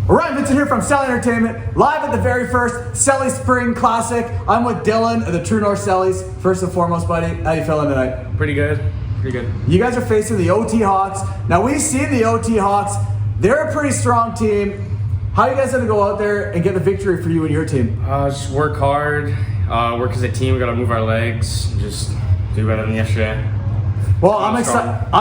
Orion, Vincent here from Celly Entertainment, live at the very first Celly Spring Classic. I'm with Dylan of the True North Cellys. First and foremost, buddy, how you feeling tonight? Pretty good. You guys are facing the OT Hawks. Now, we've seen the OT Hawks. They're a pretty strong team. How are you guys going to go out there and get the victory for you and your team? Just work hard, work as a team. We got to move our legs, and just do better than yesterday. Well, I'm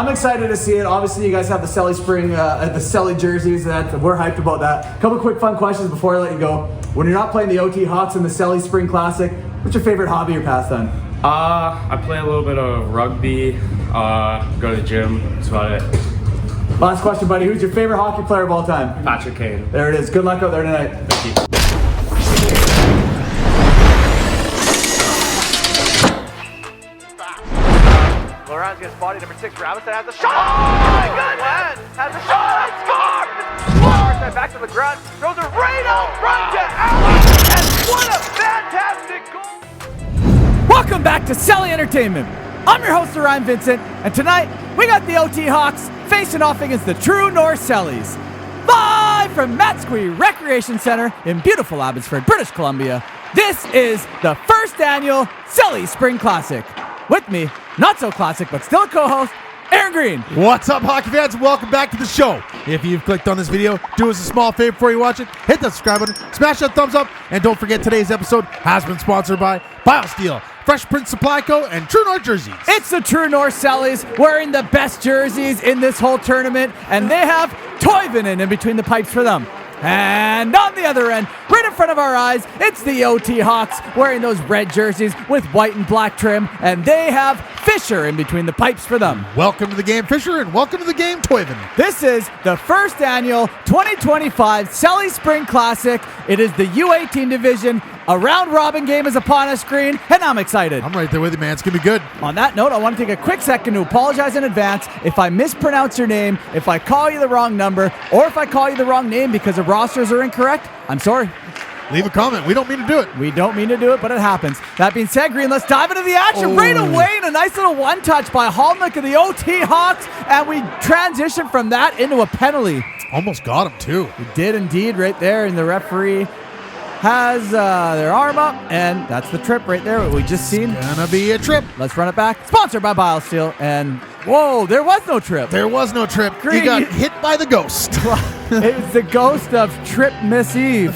excited to see it. Obviously, you guys have the Celly Spring, the Celly jerseys. We're hyped about that. A couple quick fun questions before I let you go. When you're not playing the OT Hawks in the Celly Spring Classic, what's your favorite hobby or pastime? I play a little bit of rugby, go to the gym. That's about it. Last question, buddy. Who's your favorite hockey player of all time? Patrick Kane. There it is. Good luck out there tonight. Thank you. Orion's gets body number 6. Robinson has the shot. Oh my goodness! Has the shot. Scored! Side back to the ground. Throws it right out front to Allen. And what a fantastic goal! Welcome back to Celly Entertainment. I'm your host, Orion Vincent, and tonight we got the OT Hawks facing off against the True North Cellys. Live from Matsqui Recreation Center in beautiful Abbotsford, British Columbia, this is the first annual Celly Spring Classic. With me, not so classic, but still a co-host, Aaron Green. What's up, hockey fans? Welcome back to the show. If you've clicked on this video, do us a small favor before you watch it. Hit that subscribe button, smash that thumbs up, and don't forget today's episode has been sponsored by Biosteel, Fresh Print Supply Co., and True North Jerseys. It's the True North Cellys wearing the best jerseys in this whole tournament, and they have Toivonen in between the pipes for them. And on the other end, right in front of our eyes, it's the OT Hawks wearing those red jerseys with white and black trim, and they have Fisher in between the pipes for them. Welcome to the game, Fisher, and welcome to the game, Toivonen. This is the first annual 2025 Celly Spring Classic. It is the U18 division. A round-robin game is upon us, Green, and I'm excited. I'm right there with you, man. It's going to be good. On that note, I want to take a quick second to apologize in advance if I mispronounce your name, if I call you the wrong number, or if I call you the wrong name because the rosters are incorrect. I'm sorry. Leave a comment. We don't mean to do it. We don't mean to do it, but it happens. That being said, Green, let's dive into the action right away in a nice little one-touch by Hallnick of the OT Hawks, and we transition from that into a penalty. Almost got him, too. We did indeed right there, and the referee has their arm up, and that's the trip right there, what we just seen. Gonna be a trip. Let's run it back. Sponsored by Biosteel, and whoa, there was no trip. There was no trip. Green, he got hit by the ghost. It was the ghost of Trip Miss Eve.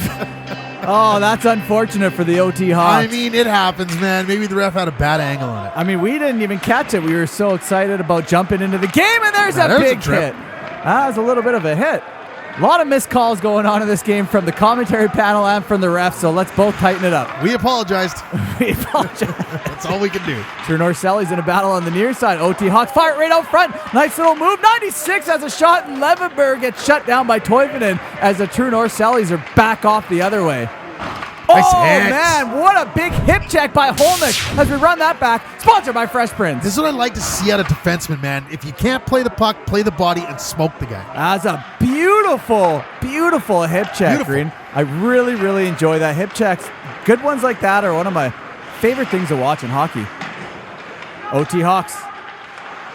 Oh, that's unfortunate for the OT Hawks. I mean, it happens, man. Maybe the ref had a bad angle on it. I mean, we didn't even catch it. We were so excited about jumping into the game, and there's a big hit. That was a little bit of a hit. A lot of missed calls going on in this game from the commentary panel and from the refs, so let's both tighten it up. We apologized. We apologize. That's all we can do. True North Cellys in a battle on the near side. OT Hawks fire it right out front. Nice little move. 96 has a shot, and Levenberg gets shut down by Toivonen as the True North Cellys are back off the other way. Nice oh, hit. man, what a big hip check by Hallnick as we run that back. Sponsored by Fresh Prints. This is what I like to see out of defensemen, man. If you can't play the puck, play the body and smoke the guy. That's a beautiful, beautiful hip check, beautiful. Green. I really, really enjoy that. Hip checks, good ones like that are one of my favorite things to watch in hockey. OT Hawks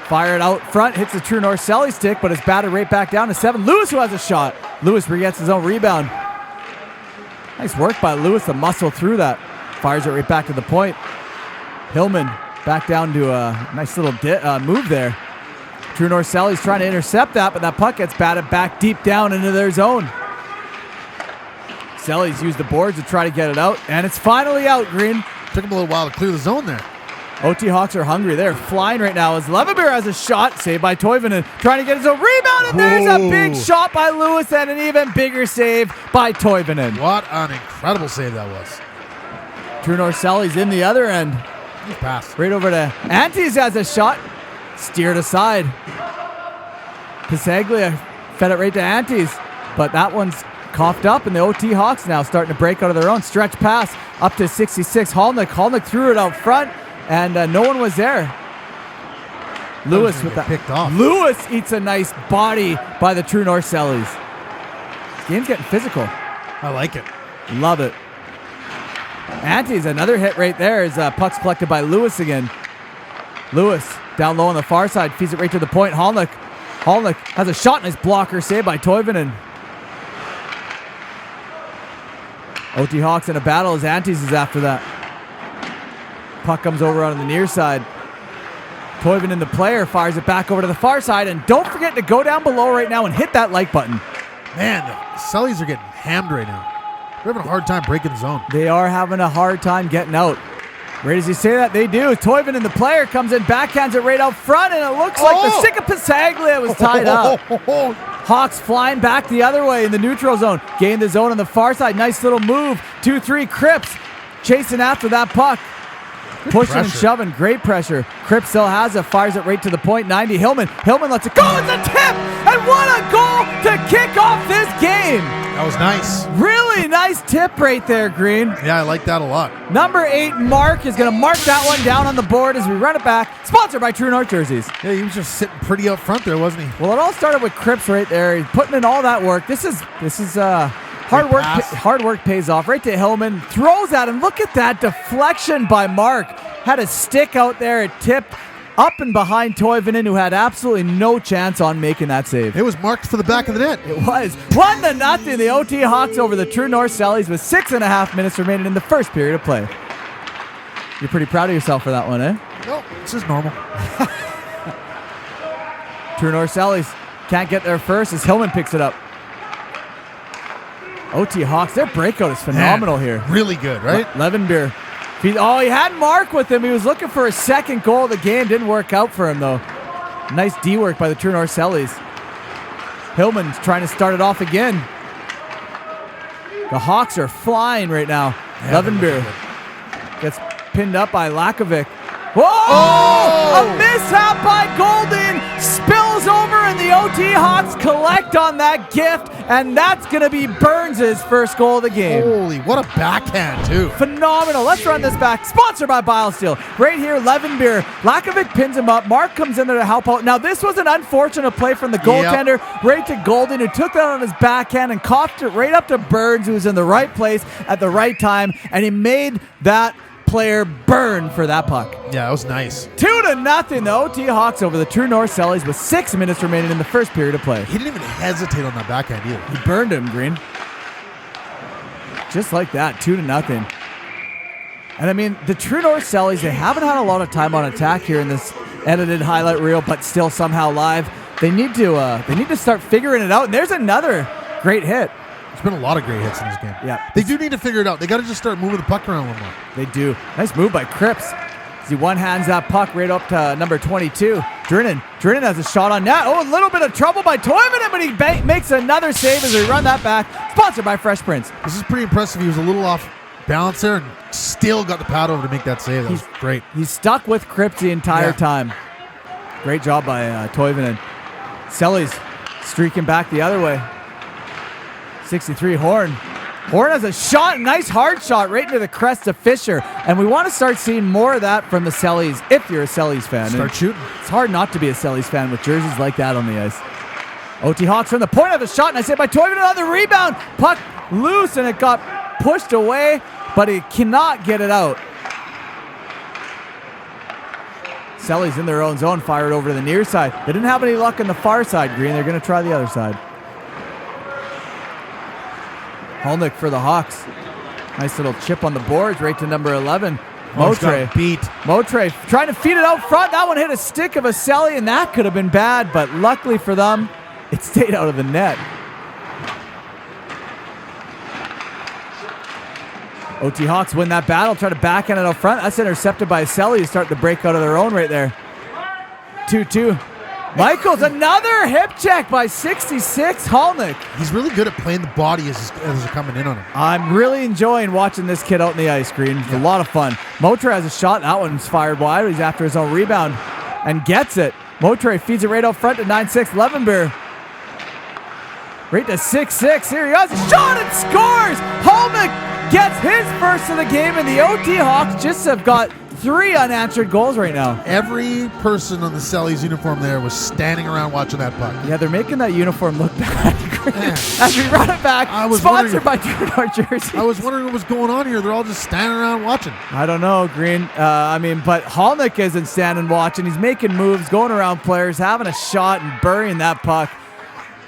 fire it out front, hits the True North Celly stick, but it's batted right back down to 7. Lewis who has a shot. Lewis gets his own rebound. Nice work by Lewis to muscle through that. Fires it right back to the point. Hillman back down to a nice little move there. True North Celly's trying to intercept that, but that puck gets batted back deep down into their zone. Celly's used the boards to try to get it out, and it's finally out, Green. Took him a little while to clear the zone there. OT Hawks are hungry. They're flying right now as Levenberg has a shot, saved by Toivonen, trying to get his own rebound, and there's a big shot by Lewis and an even bigger save by Toivonen. What an incredible save that was. True North Cellys in the other end. Nice pass. Right over to Antes has a shot, steered aside. Pisaglia fed it right to Antes, but that one's coughed up, and the OT Hawks now starting to break out of their own. Stretch pass up to 66. Hallnick threw it out front, and no one was there. Lewis with that picked off. Lewis eats a nice body by the True North Cellys. This game's getting physical. I like it. Love it. Antes, another hit right there as puck's collected by Lewis again. Lewis down low on the far side, feeds it right to the point. Hallnick has a shot in his blocker, saved by Toivonen. OT Hawks in a battle as Antes is after that. Puck comes over on the near side. Toivonen, the player, fires it back over to the far side. And don't forget to go down below right now and hit that like button. Man, the Cellys are getting hammed right now. They're having a hard time breaking the zone. They are having a hard time getting out. Right as you say that, they do. Toivonen, the player, comes in, backhands it right out front, and it looks like the stick of Pixacre was tied up. Hawks flying back the other way in the neutral zone. Gain the zone on the far side. Nice little move. 2-3, Cripps chasing after that puck. Pushing and shoving. Great pressure. Cripps still has it. Fires it right to the point. 90. Hillman lets it go. It's a tip! And what a goal to kick off this game! That was nice. Really nice tip right there, Green. Yeah, I like that a lot. Number 8, Mark, is going to mark that one down on the board as we run it back. Sponsored by True North Jerseys. Yeah, he was just sitting pretty up front there, wasn't he? Well, it all started with Cripps right there. He's putting in all that work. This is hard work. Hard work pays off. Right to Hillman. Throws at him. Look at that deflection by Mark. Had a stick out there. It tipped up and behind Toivonen, who had absolutely no chance on making that save. It was marked for the back of the net. It was 1-0. The OT Hawks over the True North Cellys with 6.5 minutes remaining in the first period of play. You're pretty proud of yourself for that one, eh? No, this is normal. True North Cellys can't get there first as Hillman picks it up. OT Hawks, their breakout is phenomenal here. Really good, right? Levenbeer. He had Mark with him. He was looking for a second goal of the game. Didn't work out for him, though. Nice D work by the True North Cellys. Hillman's trying to start it off again. The Hawks are flying right now. Levenbeer gets pinned up by Lakovic. Whoa! Oh! A mishap by Golden. Spills over, and the OT Hawks collect on that gift, and that's going to be Burns' first goal of the game. Holy, what a backhand, too. Phenomenal. Let's run this back. Sponsored by Biosteel. Right here, Levenbeer. Lakovic pins him up. Mark comes in there to help out. Now, this was an unfortunate play from the goaltender, right to Golden, who took that on his backhand and coughed it right up to Burns, who was in the right place at the right time, and he made that player burn for that puck. Yeah, that was nice. 2-0. The OT Hawks over the True North Cellys with 6 minutes remaining in the first period of play. He didn't even hesitate on that backhand either. He burned him, Green. Just like that, 2-0. And I mean, the True North Cellys, they haven't had a lot of time on attack here in this edited highlight reel, but still somehow live. They need to start figuring it out. And there's another great hit. There's been a lot of great hits in this game. Yeah. They do need to figure it out. They got to just start moving the puck around a little more. They do. Nice move by Cripps. He one-hands that puck right up to number 22. Drinnen has a shot on net. Oh, a little bit of trouble by Toivonen, but he makes another save as we run that back. Sponsored by Fresh Prince. This is pretty impressive. He was a little off balance there and still got the pad over to make that save. That was great. He's stuck with Cripps the entire time. Great job by Toivonen. Cellys streaking back the other way. 63, Horn. Horn has a shot, nice hard shot right into the crest of Fisher. And we want to start seeing more of that from the Cellys if you're a Cellys fan. Start shooting. It's hard not to be a Cellys fan with jerseys like that on the ice. OT Hawks from the point of the shot, and I say by Toivonen on the rebound. Puck loose, and it got pushed away, but he cannot get it out. Cellys in their own zone, fired over to the near side. They didn't have any luck on the far side, Green. They're going to try the other side. Holnick for the Hawks. Nice little chip on the boards right to number 11. Motre trying to feed it out front. That one hit a stick of a Celly, and that could have been bad, but luckily for them, it stayed out of the net. OT Hawks win that battle, try to backhand it out front. That's intercepted by a Celly who's starting to break out of their own right there. 2-2. Michaels, another hip check by 66, Holnick. He's really good at playing the body as they're coming in on him. I'm really enjoying watching this kid out in the ice, Green. It's a lot of fun. Motre has a shot. That one's fired wide. He's after his own rebound and gets it. Motre feeds it right out front to 9-6, Levenbeer. Right to 6-6. Here he has a shot and scores! Holnick gets his first of the game, and the OT Hawks just have got 3 unanswered goals right now. Every person on the Cellys uniform there was standing around watching that puck. Yeah, they're making that uniform look bad. As we run it back, sponsored by True North Jerseys. I was wondering what was going on here. They're all just standing around watching. I don't know, Green. But Holnick isn't standing watching. He's making moves, going around players, having a shot and burying that puck.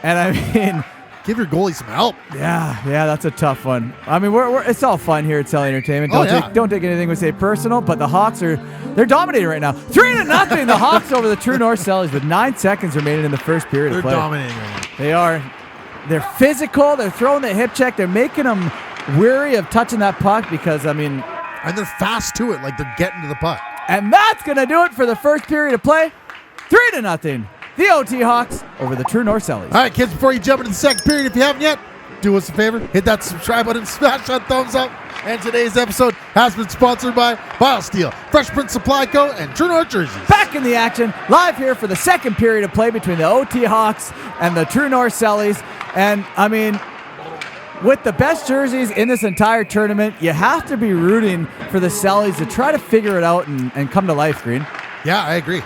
And Give your goalie some help. Yeah, that's a tough one. I mean, it's all fun here at Celly Entertainment. Don't take anything we say personal, but the Hawks they're dominating right now. 3-0, the Hawks over the True North Cellys with 9 seconds remaining in the first period of play. They're dominating right now. They are. They're physical. They're throwing the hip check. They're making them weary of touching that puck because, I mean... And they're fast to it, like they're getting to the puck. And that's going to do it for the first period of play. 3-0. The OT Hawks over the True North Cellys. All right, kids, before you jump into the second period, if you haven't yet, do us a favor. Hit that subscribe button, smash that thumbs up. And today's episode has been sponsored by Biosteel, Fresh Print Supply Co., and True North Jerseys. Back in the action, live here for the second period of play between the OT Hawks and the True North Cellys. And, I mean, with the best jerseys in this entire tournament, you have to be rooting for the Cellys to try to figure it out and come to life, Green. Yeah, I agree.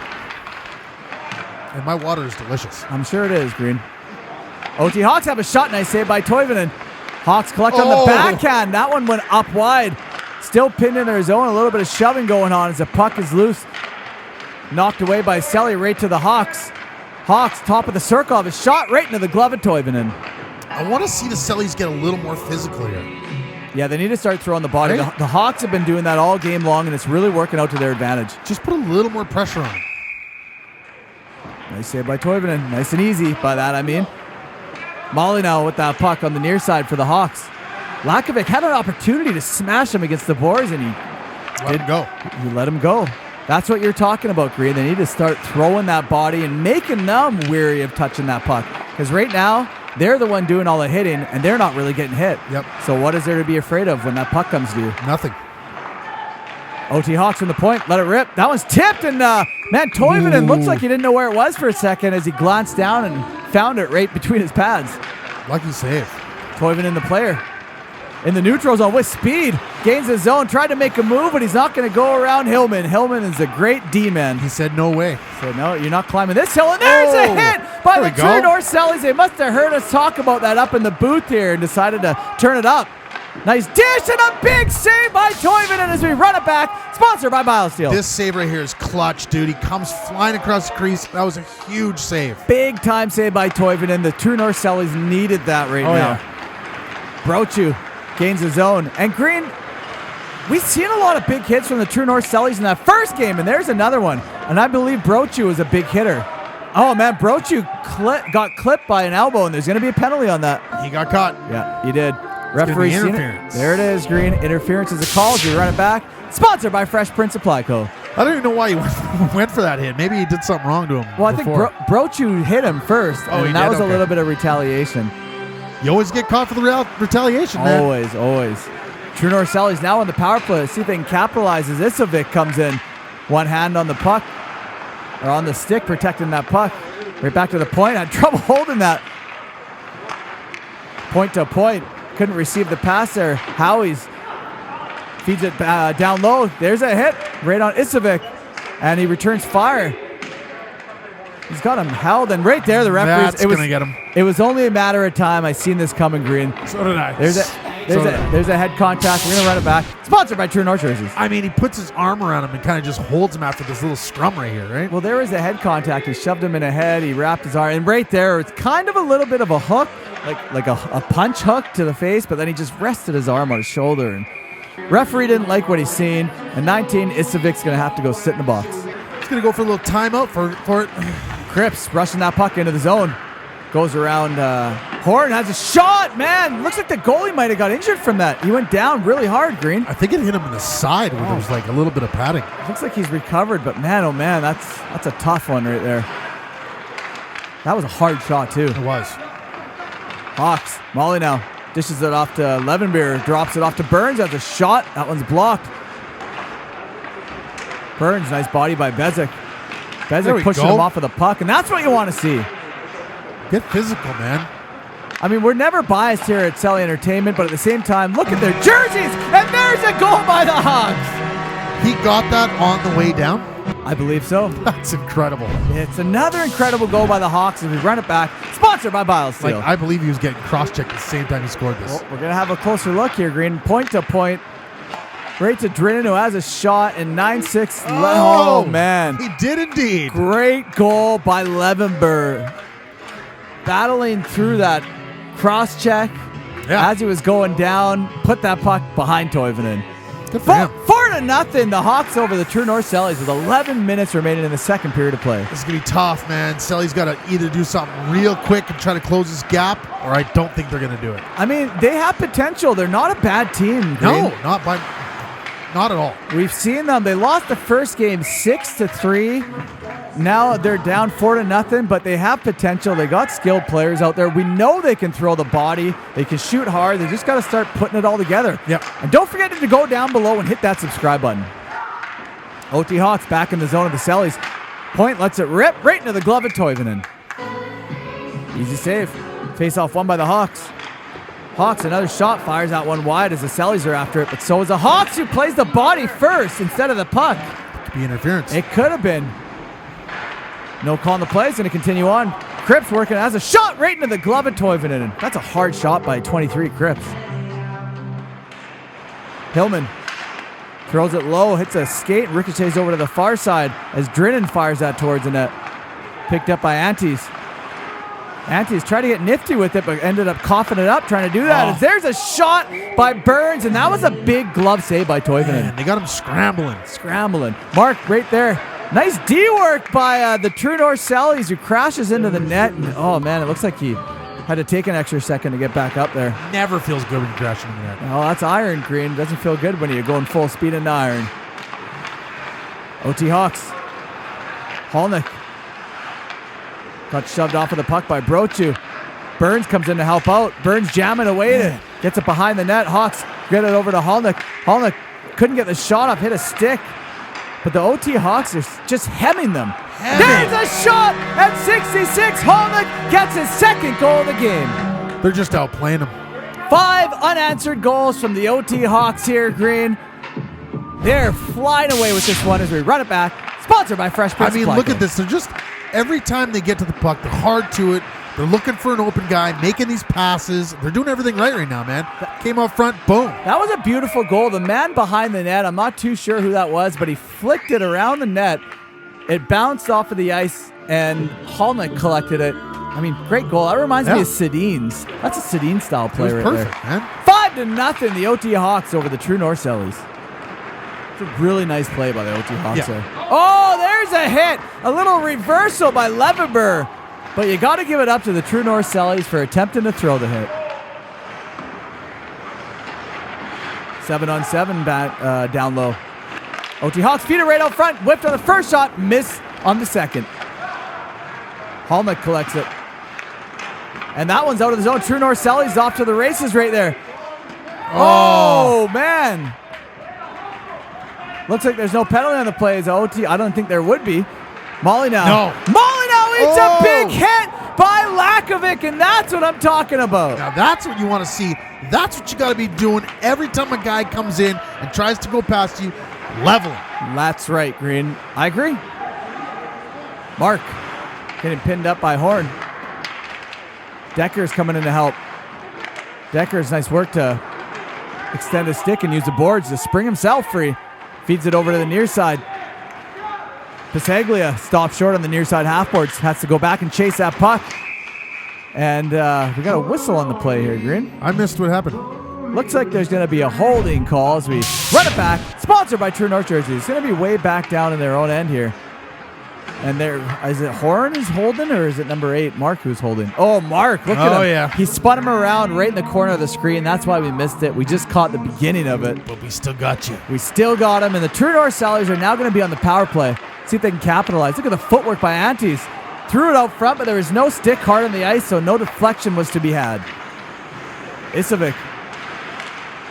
And my water is delicious. I'm sure it is, Green. OT Hawks have a shot. Nice save by Toivonen. Hawks collect on the backhand. That one went up wide. Still pinned in their zone. A little bit of shoving going on as the puck is loose. Knocked away by Celly right to the Hawks. Hawks, top of the circle, have a shot right into the glove of Toivonen. I want to see the Cellys get a little more physical here. Yeah, they need to start throwing the body. Right? The Hawks have been doing that all game long, and it's really working out to their advantage. Just put a little more pressure on them. Nice save by Toivonen. Nice and easy by that, I mean. Molly now with that puck on the near side for the Hawks. Lakovic had an opportunity to smash him against the boards, and he Let him go. He let him go. That's what you're talking about, Green. They need to start throwing that body and making them weary of touching that puck. Because right now, they're the one doing all the hitting, and they're not really getting hit. Yep. So what is there to be afraid of when that puck comes to you? Nothing. OT Hawks from the point. Let it rip. That one's tipped, and man, Toivonen looks like he didn't know where it was for a second as he glanced down and found it right between his pads. Lucky save. Toivonen, the player, in the neutral zone with speed, gains his zone, tried to make a move, but he's not going to go around Hillman. Hillman is a great D-man. He said no way. So no, you're not climbing this hill, and there's a hit by the True North Cellys. They must have heard us talk about that up in the booth here and decided to turn it up. Nice dish and a big save by Toivonen as we run it back. Sponsored by Biosteel. This save right here is clutch, dude. He comes flying across the crease. That was a huge save. Big time save by Toivonen. The True North Cellys needed that right now. Yeah. Brochu gains his own. And Green, we've seen a lot of big hits from the True North Cellys in that first game, and there's another one. And I believe Brochu was a big hitter. Oh, man, Brochu got clipped by an elbow, and there's going to be a penalty on that. He got caught. Yeah, he did. Referee seen interference. it. There it is, Green. Interference is a call as we run it back. Sponsored by Fresh Print Supply Co. I don't even know why he went for that hit. Maybe he did something wrong to him. Well, I think Brochu hit him first, and that was a little bit of retaliation. You always get caught for the retaliation, man. Always. True North Cellys now on the power play. Let's see if they can capitalize as Isovic comes in. One hand on the puck, or on the stick, protecting that puck. Right back to the point. Had trouble holding that. Point to point. Couldn't receive the pass there. Howie's feeds it down low. There's a hit right on Isovic, and he returns fire. He's got him held, and right there, the referee. That's gonna get him. It was only a matter of time. I seen this coming, Green. So did I. There's a head contact. We're gonna run it back. Sponsored by True North Jerseys. I mean, he puts his arm around him and kind of just holds him after this little scrum right here, right? Well, there was a head contact. He shoved him in the head. He wrapped his arm, and right there, it's kind of a little bit of a hook, like a punch hook to the face. But then he just rested his arm on his shoulder, and referee didn't like what he's seen. And 19, Isovic's gonna have to go sit in the box. He's gonna go for a little timeout for it. Cripps rushing that puck into the zone. Goes around Horn, has a shot, man. Looks like the goalie might have got injured from that. He went down really hard, Green. I think it hit him in the side where there was like a little bit of padding. Looks like he's recovered, but man, oh man, that's a tough one right there. That was a hard shot too. It was. Hawks, Molly now. Dishes it off to Levenbeer, drops it off to Burns, has a shot. That one's blocked. Burns, nice body by Bezic. Bezic pushing him off of the puck, and that's what you want to see. Get physical, man. I mean, we're never biased here at Celly Entertainment, but at the same time, look at their jerseys, and there's a goal by the Hawks. He got that on the way down? I believe so. That's incredible. It's another incredible goal by the Hawks as we run it back. Sponsored by Biosteel. Like, I believe he was getting cross-checked at the same time he scored this. Well, we're going to have a closer look here, Green. Point to point. Right to Drinnan, who has a shot, and 9-6. Oh, man. He did indeed. Great goal by Levenberg. Battling through that cross check as he was going down, put that puck behind Toivonen. Good for him. 4-0, the Hawks over the True North Cellys with 11 minutes remaining in the second period of play. This is going to be tough, man. Celly's got to either do something real quick and try to close this gap, or I don't think they're going to do it. I mean, they have potential. They're not a bad team. Green. No, not at all. We've seen them. They lost the first game 6-3. Now they're down 4-0, but they have potential. They got skilled players out there. We know they can throw the body. They can shoot hard. They just got to start putting it all together. Yep. And don't forget to go down below and hit that subscribe button. OT Hawks back in the zone of the Cellys. Point lets it rip right into the glove of Toivonen. Easy save. Face off won by the Hawks. Hawks, another shot, fires that one wide as the Cellys are after it, but so is the Hawks, who plays the body first instead of the puck. Could be interference. It could have been. No call on the play. It's going to continue on. Cripps working as a shot right into the glove of Toivonen. That's a hard shot by 23 Cripps. Hillman throws it low, hits a skate, ricochets over to the far side as Drinnan fires that towards the net. Picked up by Antes. Antes tried to get nifty with it, but ended up coughing it up trying to do that. As there's a shot by Burns, and that was a big glove save by Toivonen. Man, they got him scrambling. Mark right there. Nice D work by the True North Cellys, who crashes into the net. And, oh, man, it looks like he had to take an extra second to get back up there. Never feels good when you crash into the net. Oh, that's iron, Green. Doesn't feel good when you're going full speed into iron. OT Hawks. Holnick. Got shoved off of the puck by Brochu. Burns comes in to help out. Burns jamming away. Gets it behind the net. Hawks get it over to Holnick. Holnick couldn't get the shot up. Hit a stick. But the OT Hawks are just hemming them. There's a shot at 66. Holnick gets his second goal of the game. They're just outplaying them. 5 unanswered goals from the OT Hawks here, Green. They're flying away with this one as we run it back. Sponsored by Fresh Prince. I mean, look at this. They're just, every time they get to the puck, they're hard to it. They're looking for an open guy, making these passes. They're doing everything right now, man. Came up front, boom. That was a beautiful goal. The man behind the net, I'm not too sure who that was, but he flicked it around the net. It bounced off of the ice, and Holnick collected it. I mean, great goal. That reminds me of Sedin's. That's a Sedin-style play right perfect, there. Man. 5-0, the OT Hawks over the True North Cellys. It's a really nice play by the OT Hawks there. Oh, there's a hit. A little reversal by Levenberg. But you got to give it up to the True North Cellys for attempting to throw the hit. 7-on-7 back down low. OT Hawks feed it right out front. Whipped on the first shot. Miss on the second. Holnick collects it. And that one's out of the zone. True North Cellys off to the races right there. Oh, man. Looks like there's no penalty on the plays. OT, I don't think there would be. Molly now. No. Molly now eats a big hit by Lakovic, and that's what I'm talking about. Now that's what you want to see. That's what you got to be doing every time a guy comes in and tries to go past you. Level him. That's right, Green. I agree. Mark getting pinned up by Horn. Decker's coming in to help. Decker's nice work to extend his stick and use the boards to spring himself free. Feeds it over to the near side. Pissaglia stops short on the near side half boards. Has to go back and chase that puck. And we got a whistle on the play here, Green. I missed what happened. Looks like there's going to be a holding call as we run it back. Sponsored by True North Jersey. It's going to be way back down in their own end here. And there, is it Horn is holding or is it number 8, Mark, who's holding? Oh, Mark, look at him. Oh, yeah. He spun him around right in the corner of the screen. That's why we missed it. We just caught the beginning of it. But we still got you. We still got him. And the True North Cellys are now going to be on the power play. See if they can capitalize. Look at the footwork by Antes. Threw it out front, but there was no stick hard on the ice, so no deflection was to be had. Isovic.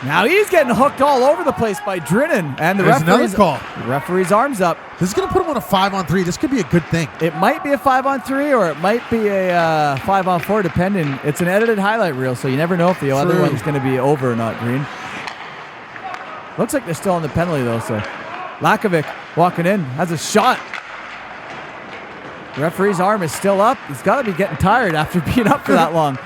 Now he's getting hooked all over the place by Drinnan. And the referee's arms up. This is going to put him on a 5-on-3. This could be a good thing. It might be a 5-on-3 or it might be a 5-on-4, depending. It's an edited highlight reel, so you never know if the other one's going to be over or not, Green. Looks like they're still on the penalty, though, so. Lakovic walking in, has a shot. The referee's arm is still up. He's got to be getting tired after being up for that long.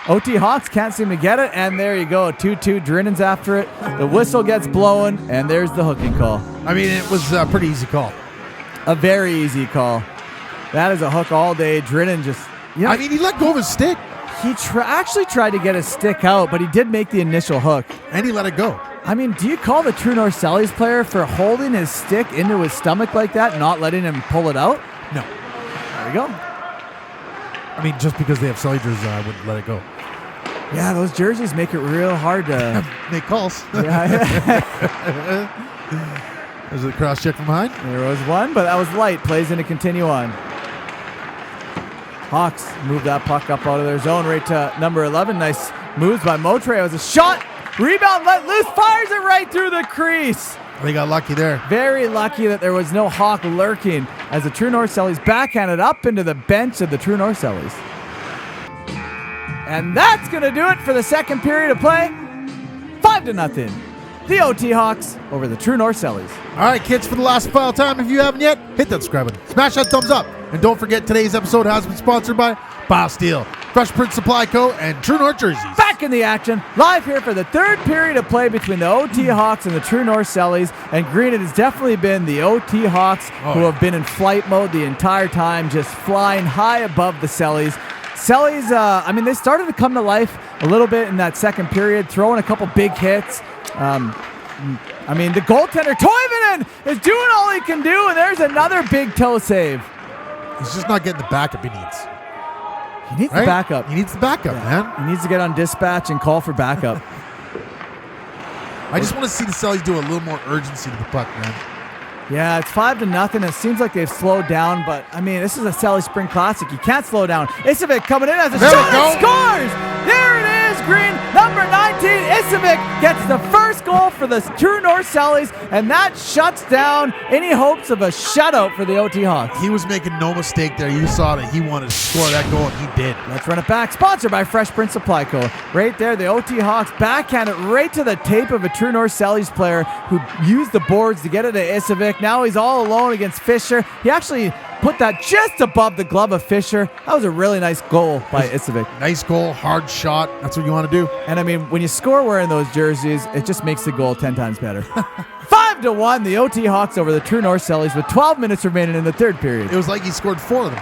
OT Hawks can't seem to get it, and there you go. 2-2, Drinnan's after it. The whistle gets blown, and there's the hooking call. I mean, it was a pretty easy call. A very easy call. That is a hook all day. Drinnan just... I mean, he let go of his stick. He actually tried to get his stick out, but he did make the initial hook. And he let it go. I mean, do you call the True North Cellys player for holding his stick into his stomach like that and not letting him pull it out? No. There you go. I mean, just because they have Celly jerseys, I wouldn't let it go. Yeah, those jerseys make it real hard to make calls. Yeah. There's a cross check from behind. There was one, but that was light. Plays in to continue on. Hawks move that puck up out of their zone right to number 11. Nice moves by Motre. It was a shot. Rebound let loose. Fires it right through the crease. They got lucky there. Very lucky that there was no Hawk lurking as the True North Cellys backhanded up into the bench of the True North Cellys. And that's going to do it for the second period of play. 5-0. The OT Hawks over the True North Cellys. All right, kids, for the last final time, if you haven't yet, hit that subscribe button. Smash that thumbs up. And don't forget, today's episode has been sponsored by Biosteel, Fresh Print Supply Co., and True North Jerseys. Back in the action, live here for the third period of play between the OT Hawks and the True North Cellys. And Green, it has definitely been the OT Hawks who have been in flight mode the entire time, just flying high above the Cellys. Cellys, I mean, they started to come to life a little bit in that second period, throwing a couple big hits. I mean, the goaltender, Toivonen, is doing all he can do, and there's another big toe save. He's just not getting the backup he needs. He needs the backup. He needs the backup, man. He needs to get on dispatch and call for backup. I just want to see the Cellys do a little more urgency to the puck, man. Yeah, it's 5-0. It seems like they've slowed down, but I mean, this is a Celly Spring Classic. You can't slow down. Isevic coming in as a shot and scores! There it is, Green. Number 19, Isevic gets the first goal for the True North Cellys, and that shuts down any hopes of a shutout for the OT Hawks. He was making no mistake there. You saw that he wanted to score that goal, and he did. Let's run it back. Sponsored by Fresh Print Supply Co. Right there, the OT Hawks backhand it right to the tape of a True North Cellys player who used the boards to get it to Isevic. Now he's all alone against Fisher. He actually put that just above the glove of Fisher. That was a really nice goal by Isevic. Nice goal, hard shot. That's what you want to do. And I mean, when you score wearing those jerseys, it just makes the goal 10 times better. 5-1, the OT Hawks over the True North Cellys with 12 minutes remaining in the third period. It was like he scored 4 of them.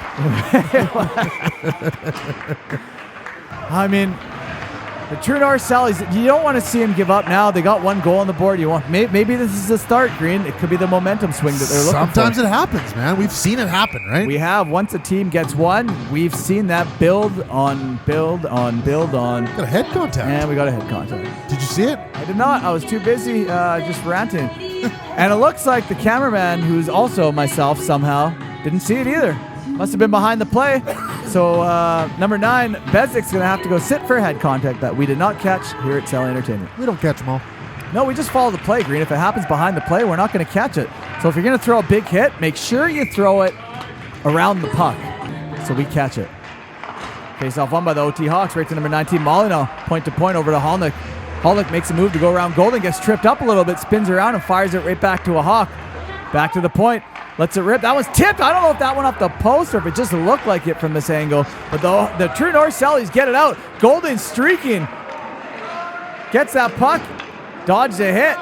I mean, the True North Cellys, you don't want to see them give up now. They got one goal on the board. Maybe this is the start, Green. It could be the momentum swing that they're looking for. Sometimes it happens, man. We've seen it happen, right? We have. Once a team gets one, we've seen that build on. Got a head contact. And we got a head contact. Did you see it? I did not. I was too busy just ranting. And it looks like the cameraman, who's also myself somehow, didn't see it either. Must have been behind the play. So number 9, Bezik's going to have to go sit for head contact that we did not catch here at Celly Entertainment. We don't catch them all. No, we just follow the play, Green. If it happens behind the play, we're not going to catch it. So if you're going to throw a big hit, make sure you throw it around the puck so we catch it. Face off won by the OT Hawks right to number 19, Molyneux. Point to point over to Holnick. Holnick makes a move to go around Golden, gets tripped up a little bit, spins around and fires it right back to a Hawk. Back to the point. Lets it rip. That was tipped. I don't know if that went off the post or if it just looked like it from this angle. But the True North Cellys get it out. Golden streaking. Gets that puck. Dodged a hit.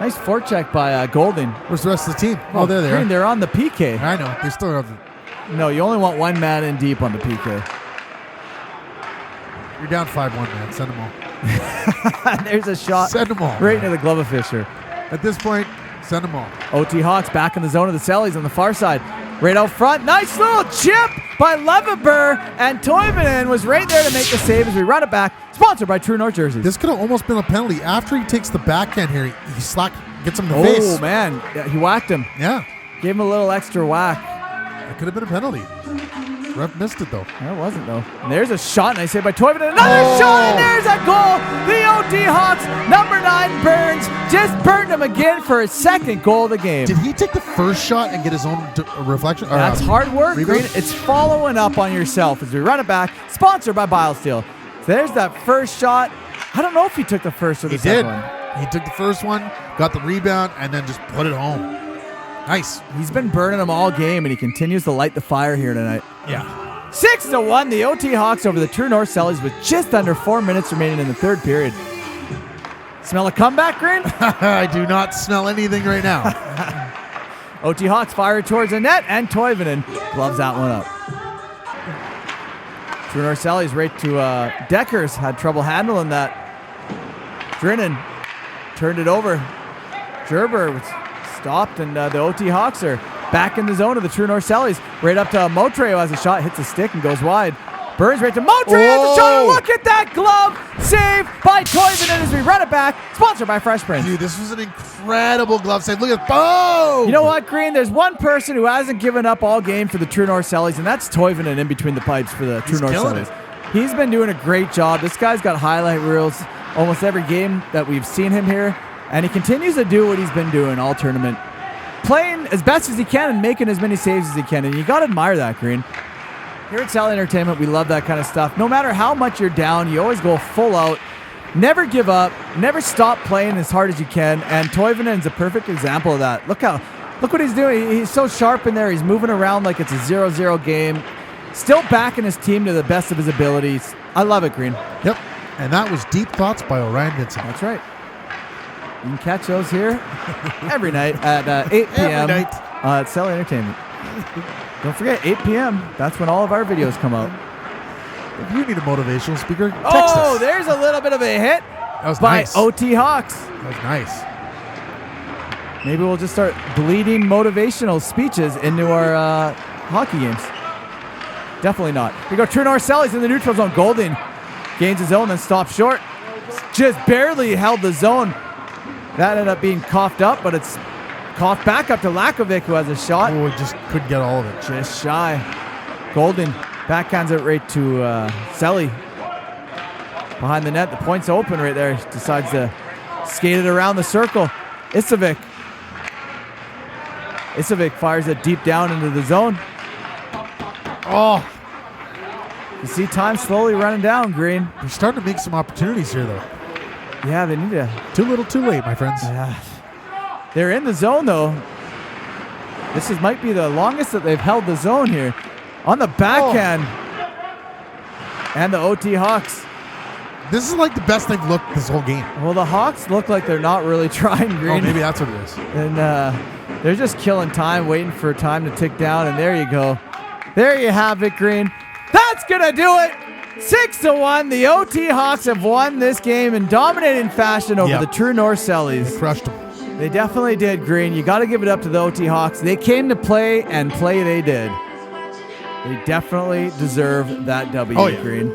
Nice forecheck by Golden. Where's the rest of the team? Oh, there they are. They're on the PK. I know. They still have. No, you only want one man in deep on the PK. You're down 5-1, man. Send them all. There's a shot. Send them all. Right into the glove of Fisher. At this point, send them all. OT Hawks back in the zone of the Cellys on the far side. Right out front. Nice little chip by Levenberg. And Toivonen was right there to make the save as we run it back. Sponsored by True North Jerseys. This could have almost been a penalty. After he takes the backhand here, he gets him in the face. Oh, man. Yeah, he whacked him. Yeah. Gave him a little extra whack. It could have been a penalty. Ref missed it, though. No, it wasn't, though. And there's a shot, and I say by Toivonen. Another shot, and there's a goal. The OT Hawks, number 9, Burns, just burned him again for his second goal of the game. Did he take the first shot and get his own reflection? That's hard work, Green. It's following up on yourself as we run it back. Sponsored by Biosteel. So there's that first shot. I don't know if he took the first or the second one. He took the first one, got the rebound, and then just put it home. Nice. He's been burning them all game, and he continues to light the fire here tonight. Yeah. 6-1, the OT Hawks over the True North Cellys with just under 4 minutes remaining in the third period. Smell a comeback, Green? I do not smell anything right now. OT Hawks fire towards the net, and Toivonen gloves that one up. True North Cellys right to Deckers. Had trouble handling that. Drinnen turned it over. Gerber was stopped, and the OT Hawks are back in the zone of the True North Cellys. Right up to Motreo as a shot hits a stick and goes wide. Burns right to Motreo as a shot. Look at that glove save by Toivonen as we run it back. Sponsored by Fresh Prince. Dude, this was an incredible glove save. Look at boom! You know what, Green? There's one person who hasn't given up all game for the True North Cellys, and that's Toivonen in between the pipes for the True North Cellys. He's been doing a great job. This guy's got highlight reels almost every game that we've seen him here, and he continues to do what he's been doing all tournament. Playing as best as he can and making as many saves as he can, and you got to admire that, Green. Here at Celly Entertainment, we love that kind of stuff. No matter how much you're down, you always go full out. Never give up. Never stop playing as hard as you can. And Toivonen's a perfect example of that. Look what he's doing. He's so sharp in there. He's moving around like it's a 0-0 game. Still backing his team to the best of his abilities. I love it, Green. Yep. And that was Deep Thoughts by Orion Vincent. That's right. You can catch those here every night at 8 p.m. At Celly Entertainment. Don't forget, 8 p.m. That's when all of our videos come out. If you need a motivational speaker, text us. There's a little bit of a hit by nice. OT Hawks. That was nice. Maybe we'll just start bleeding motivational speeches into our hockey games. Definitely not. We go True North Cellys in the neutral zone. Golding gains his own, then stops short. Just barely held the zone. That ended up being coughed up, but it's coughed back up to Lakovic, who has a shot. Oh, just couldn't get all of it. Just shy. Golden backhands it right to Celly. Behind the net, the point's open right there. Decides to skate it around the circle. Isavic fires it deep down into the zone. Oh, You see time slowly running down, Green. they're starting to make some opportunities here, though. Yeah, they need to. Too little, too late, my friends. Yeah. They're in the zone, though. Might be the longest that they've held the zone here. On the backhand. And the OT Hawks. This is like the best they've looked this whole game. Well, the Hawks look like they're not really trying, Green. Oh, maybe that's what it is. And they're just killing time, waiting for time to tick down. And there you go. There you have it, Green. That's going to do it. 6-1. The OT Hawks have won this game in dominating fashion over the True North Cellys. They crushed them. They definitely did, Green. You got to give it up to the OT Hawks. They came to play, and play they did. They definitely deserve that W, Green.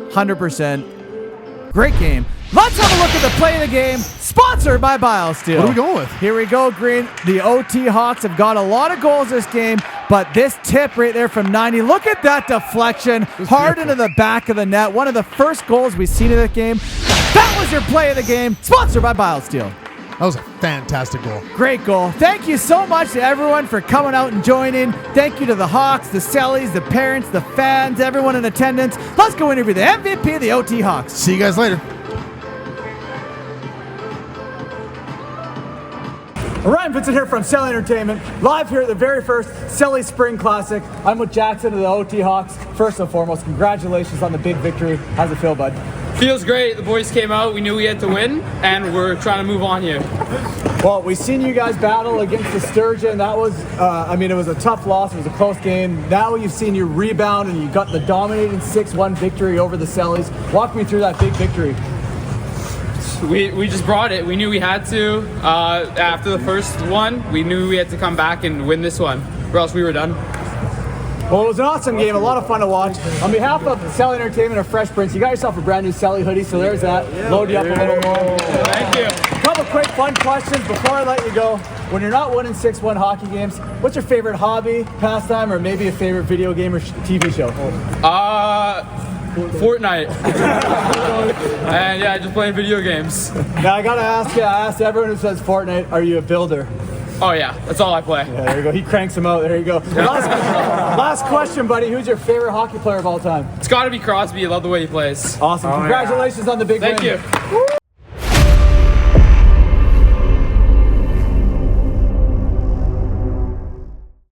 100%. Great game. Let's have a look at the play of the game, sponsored by Biosteel. What are we going with? Here we go, Green. The OT Hawks have got a lot of goals this game, but this tip right there from 90, look at that deflection, hard into the back of the net. One of the first goals we've seen in that game. That was your play of the game, sponsored by Biosteel. That was a fantastic goal. Great goal. Thank you so much to everyone for coming out and joining. Thank you to the Hawks, the Cellys, the parents, the fans, everyone in attendance. Let's go interview the MVP of the OT Hawks. See you guys later. Orion Vincent here from Celly Entertainment, live here at the very first Celly Spring Classic. I'm with Jackson of the OT Hawks. First and foremost, congratulations on the big victory. How's it feel, bud? Feels great. The boys came out. We knew we had to win, and we're trying to move on here. Well, we've seen you guys battle against the Sturgeon. That was, it was a tough loss. It was a close game. Now you've seen you rebound, and you got the dominating 6-1 victory over the Cellys. Walk me through that big victory. We just brought it. We knew we had to. After the first one, we knew we had to come back and win this one, or else we were done. Well, it was an awesome game, a lot of fun to watch. On behalf of Celly Entertainment and Fresh Prince, you got yourself a brand new Celly hoodie, so there's that. Load you up a little more. Thank you. A couple quick fun questions before I let you go. When you're not winning 6-1 hockey games, what's your favorite hobby, pastime, or maybe a favorite video game or TV show? Fortnite. And yeah, just playing video games. Now I gotta ask you, I asked everyone who says Fortnite, are you a builder? Oh yeah, that's all I play. Yeah, there you go. He cranks them out. There you go. Last question, buddy. Who's your favorite hockey player of all time? It's got to be Crosby. I love the way he plays. Awesome. Congratulations on the big win. Thank you. Woo!